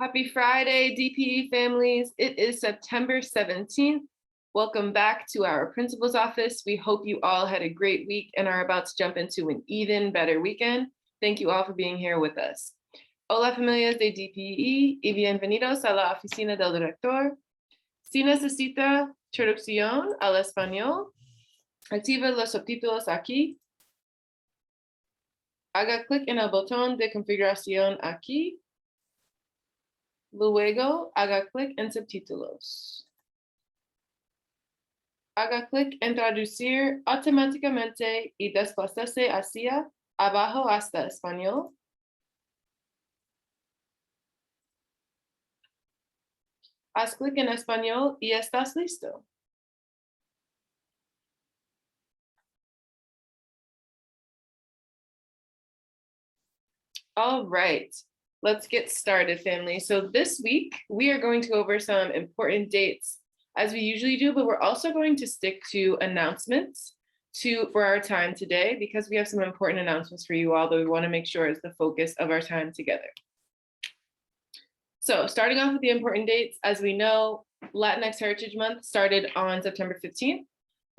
Happy Friday, DPE families. It is September 17th. Welcome back to our principal's office. We hope you all had a great week and are about to jump into an even better weekend. Thank you all for being here with us. Hola, familias de DPE y bienvenidos a la oficina del director. Si necesita traducción al español, activa los subtítulos aquí. Haga clic en el botón de configuración aquí. Luego, haga clic en subtítulos. Haga clic en traducir automáticamente y desplazarse hacia abajo hasta español. Haz clic en español y estás listo. All right, let's get started, family. So this week, we are going to go over some important dates as we usually do, but we're also going to stick to announcements for our time today because we have some important announcements for you all that we want to make sure is the focus of our time together. So starting off with the important dates, as we know, Latinx Heritage Month started on September 15th.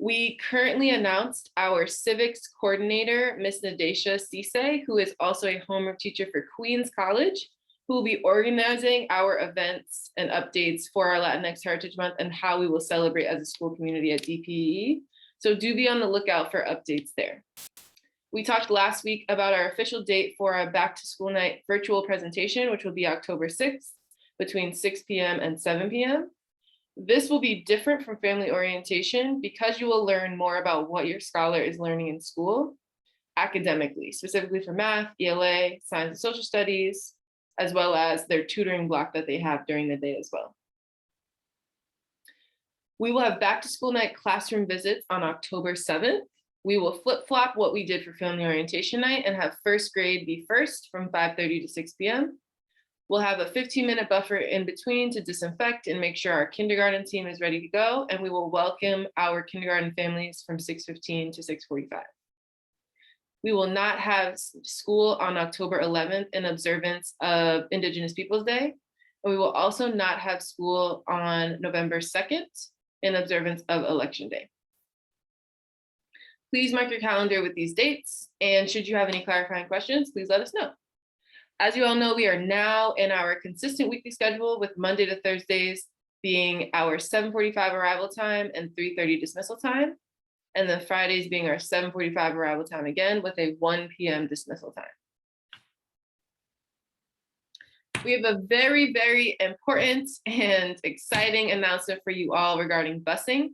We currently announced our civics coordinator, Ms. Nadesha Cisse, who is also a homeroom teacher for Queens College, who will be organizing our events and updates for our Latinx Heritage Month and how we will celebrate as a school community at DPEE. So do be on the lookout for updates there. We talked last week about our official date for our back to school night virtual presentation, which will be October 6th between 6 p.m. and 7 p.m. This will be different from family orientation because you will learn more about what your scholar is learning in school academically, specifically for math, ELA, science and social studies, as well as their tutoring block that they have during the day as well. We will have back to school night classroom visits on October 7th. We will flip-flop what we did for family orientation night and have first grade be first from 5:30 to 6 p.m. We'll have a 15-minute buffer in between to disinfect and make sure our kindergarten team is ready to go, and we will welcome our kindergarten families from 6:15 to 6:45. We will not have school on October 11th in observance of Indigenous Peoples Day, and we will also not have school on November 2nd in observance of Election Day. Please mark your calendar with these dates, and should you have any clarifying questions, please let us know. As you all know, we are now in our consistent weekly schedule with Monday to Thursdays being our 7:45 arrival time and 3:30 dismissal time, and then Fridays being our 7:45 arrival time again with a 1 p.m. dismissal time. We have a very, very important and exciting announcement for you all regarding busing.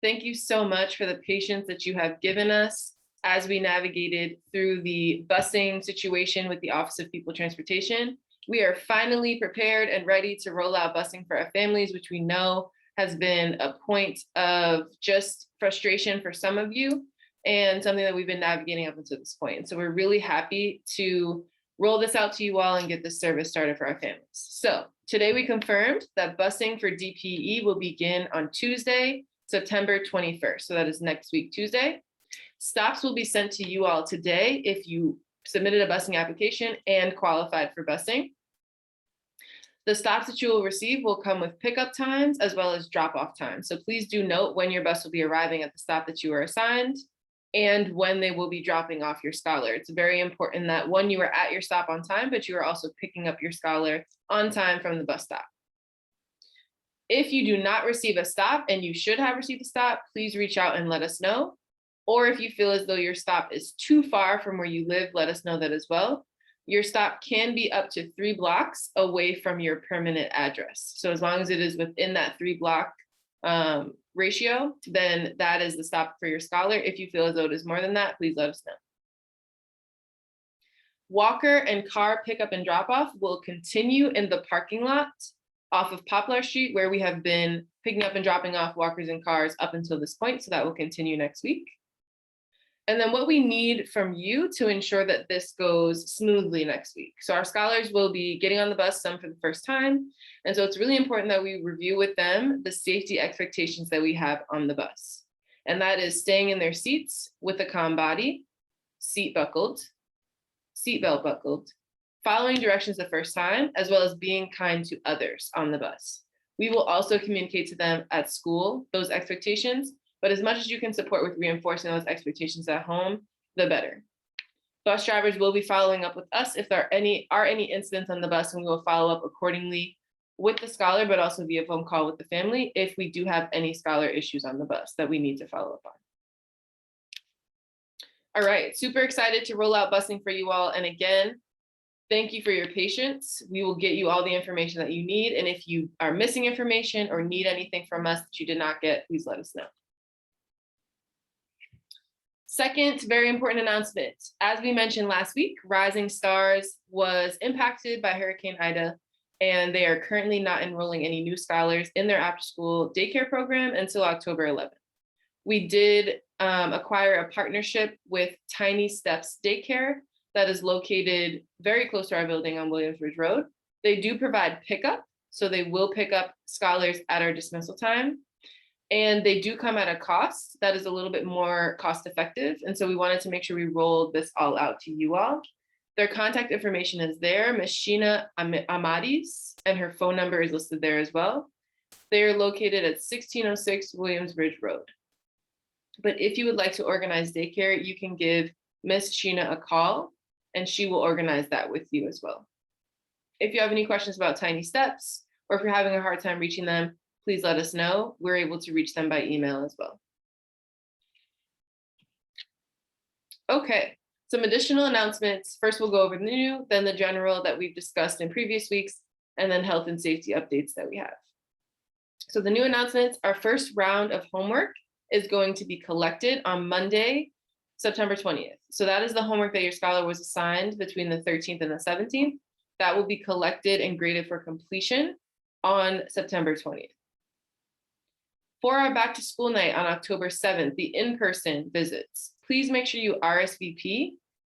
Thank you so much for the patience that you have given us as we navigated through the busing situation with the Office of People Transportation. We are finally prepared and ready to roll out busing for our families, which we know has been a point of just frustration for some of you and something that we've been navigating up until this point. And so we're really happy to roll this out to you all and get this service started for our families. So today we confirmed that busing for DPE will begin on Tuesday, September 21st. So that is next week, Tuesday. Stops will be sent to you all today if you submitted a busing application and qualified for busing. The stops that you will receive will come with pickup times as well as drop-off times. So please do note when your bus will be arriving at the stop that you are assigned and when they will be dropping off your scholar. It's very important that one, you are at your stop on time, but you are also picking up your scholar on time from the bus stop. If you do not receive a stop and you should have received a stop, please reach out and let us know. Or if you feel as though your stop is too far from where you live, let us know that as well. Your stop can be up to 3 blocks away from your permanent address. So as long as it is within that 3-block ratio, then that is the stop for your scholar. If you feel as though it is more than that, please let us know. Walker and car pickup and drop off will continue in the parking lot off of Poplar Street, where we have been picking up and dropping off walkers and cars up until this point. So that will continue next week. And then what we need from you to ensure that this goes smoothly next week. So our scholars will be getting on the bus, some for the first time. And so it's really important that we review with them the safety expectations that we have on the bus. And that is staying in their seats with a calm body, seat belt buckled, following directions the first time, as well as being kind to others on the bus. We will also communicate to them at school those expectations, but as much as you can support with reinforcing those expectations at home, the better. Bus drivers will be following up with us if there are any incidents on the bus, and we will follow up accordingly with the scholar, but also via phone call with the family if we do have any scholar issues on the bus that we need to follow up on. All right, super excited to roll out busing for you all. And again, thank you for your patience. We will get you all the information that you need. And if you are missing information or need anything from us that you did not get, please let us know. Second, very important announcement. As we mentioned last week, Rising Stars was impacted by Hurricane Ida, and they are currently not enrolling any new scholars in their after-school daycare program until October 11th. We did acquire a partnership with Tiny Steps Daycare that is located very close to our building on Williamsbridge Road. They do provide pickup, so they will pick up scholars at our dismissal time. And they do come at a cost that is a little bit more cost effective. And so we wanted to make sure we rolled this all out to you all. Their contact information is there, Ms. Sheena Amadis, and her phone number is listed there as well. They are located at 1606 Williamsbridge Road. But if you would like to organize daycare, you can give Ms. Sheena a call and she will organize that with you as well. If you have any questions about Tiny Steps, or if you're having a hard time reaching them, please let us know. We're able to reach them by email as well. Okay, some additional announcements. First, we'll go over the new, then the general that we've discussed in previous weeks, and then health and safety updates that we have. So the new announcements, our first round of homework is going to be collected on Monday, September 20th. So that is the homework that your scholar was assigned between the 13th and the 17th. That will be collected and graded for completion on September 20th. For our back to school night on October 7th, the in-person visits, please make sure you RSVP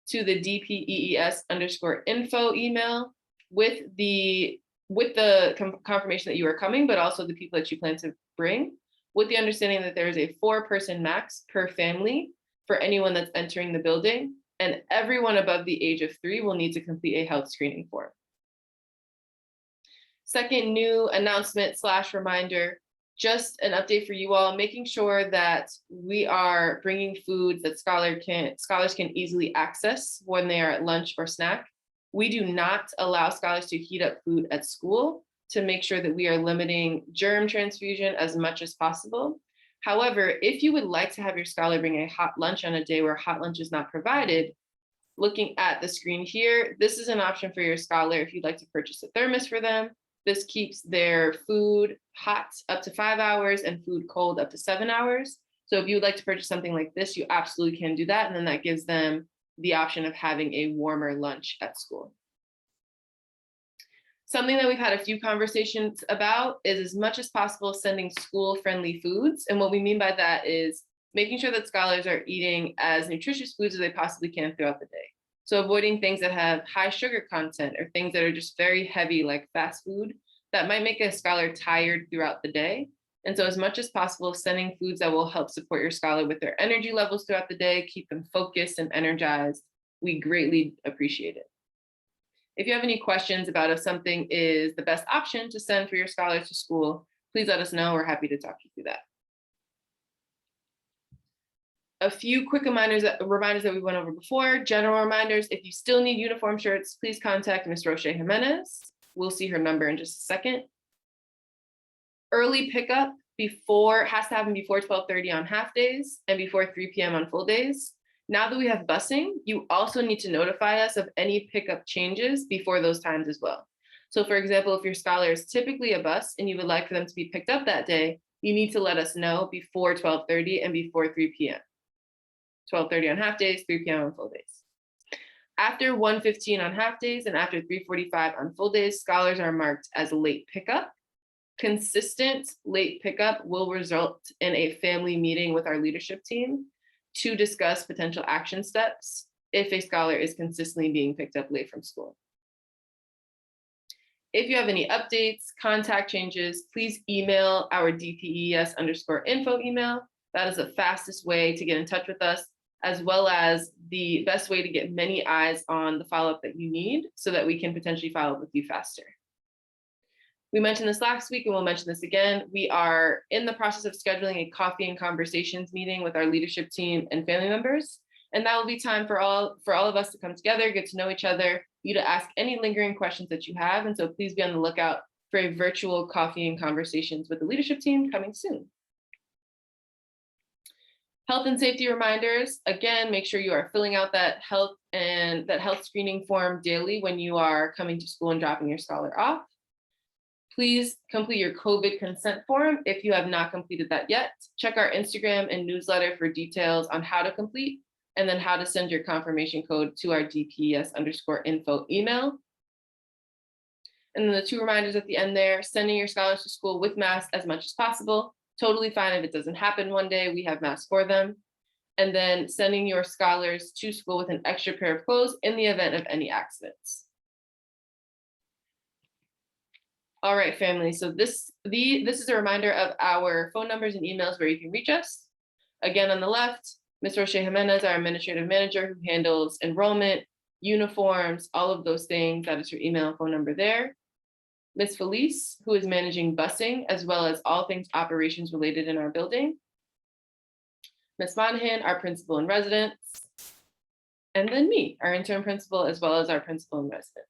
to the DPEES_info email with the confirmation that you are coming, but also the people that you plan to bring, with the understanding that there is a 4-person max per family for anyone that's entering the building, and everyone above the age of 3 will need to complete a health screening form. Second new announcement / reminder, just an update for you all, making sure that we are bringing foods that scholars can easily access when they are at lunch or snack. We do not allow scholars to heat up food at school to make sure that we are limiting germ transfusion as much as possible. However, if you would like to have your scholar bring a hot lunch on a day where hot lunch is not provided, looking at the screen here, this is an option for your scholar if you'd like to purchase a thermos for them. This keeps their food hot up to 5 hours and food cold up to 7 hours. So if you would like to purchase something like this, you absolutely can do that. And then that gives them the option of having a warmer lunch at school. Something that we've had a few conversations about is, as much as possible, sending school-friendly foods. And what we mean by that is making sure that scholars are eating as nutritious foods as they possibly can throughout the day. So avoiding things that have high sugar content or things that are just very heavy, like fast food, that might make a scholar tired throughout the day. And so as much as possible, sending foods that will help support your scholar with their energy levels throughout the day, keep them focused and energized, we greatly appreciate it. If you have any questions about if something is the best option to send for your scholars to school, please let us know. We're happy to talk you through that. A few quick reminders that we went over before. General reminders, if you still need uniform shirts, please contact Ms. Roche Jimenez. We'll see her number in just a second. Early pickup has to happen before 12:30 on half days and before 3 p.m. on full days. Now that we have busing, you also need to notify us of any pickup changes before those times as well. So for example, if your scholar is typically a bus and you would like for them to be picked up that day, you need to let us know before 12:30 and before 3 p.m. 12:30 on half days, 3 p.m. on full days. After 1:15 on half days and after 3:45 on full days, scholars are marked as late pickup. Consistent late pickup will result in a family meeting with our leadership team to discuss potential action steps if a scholar is consistently being picked up late from school. If you have any updates, contact changes, please email our DPEES_info email. That is the fastest way to get in touch with us, as well as the best way to get many eyes on the follow-up that you need so that we can potentially follow up with you faster. We mentioned this last week and we'll mention this again. We are in the process of scheduling a coffee and conversations meeting with our leadership team and family members. And that will be time for all of us to come together, get to know each other, you to ask any lingering questions that you have. And so please be on the lookout for a virtual coffee and conversations with the leadership team coming soon. Health and safety reminders. Again, make sure you are filling out that health screening form daily when you are coming to school and dropping your scholar off. Please complete your COVID consent form if you have not completed that yet. Check our Instagram and newsletter for details on how to complete and then how to send your confirmation code to our DPES_info email. And then the 2 reminders at the end there, sending your scholars to school with masks as much as possible. Totally fine if it doesn't happen one day, we have masks for them. And then sending your scholars to school with an extra pair of clothes in the event of any accidents. All right, family, so this is a reminder of our phone numbers and emails where you can reach us. Again, on the left, Ms. Roche Jimenez, our administrative manager who handles enrollment, uniforms, all of those things. That is her email and phone number there. Ms. Felice, who is managing busing, as well as all things operations related in our building. Ms. Monahan, our principal in residence. And then me, our intern principal, as well as our principal in residence.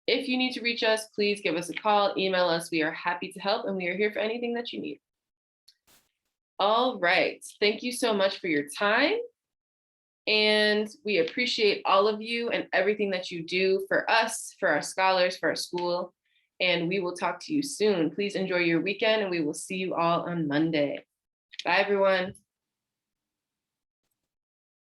If you need to reach us, please give us a call, email us. We are happy to help and we are here for anything that you need. All right, thank you so much for your time. And we appreciate all of you and everything that you do for us, for our scholars, for our school. And we will talk to you soon. Please enjoy your weekend and we will see you all on Monday. Bye, everyone.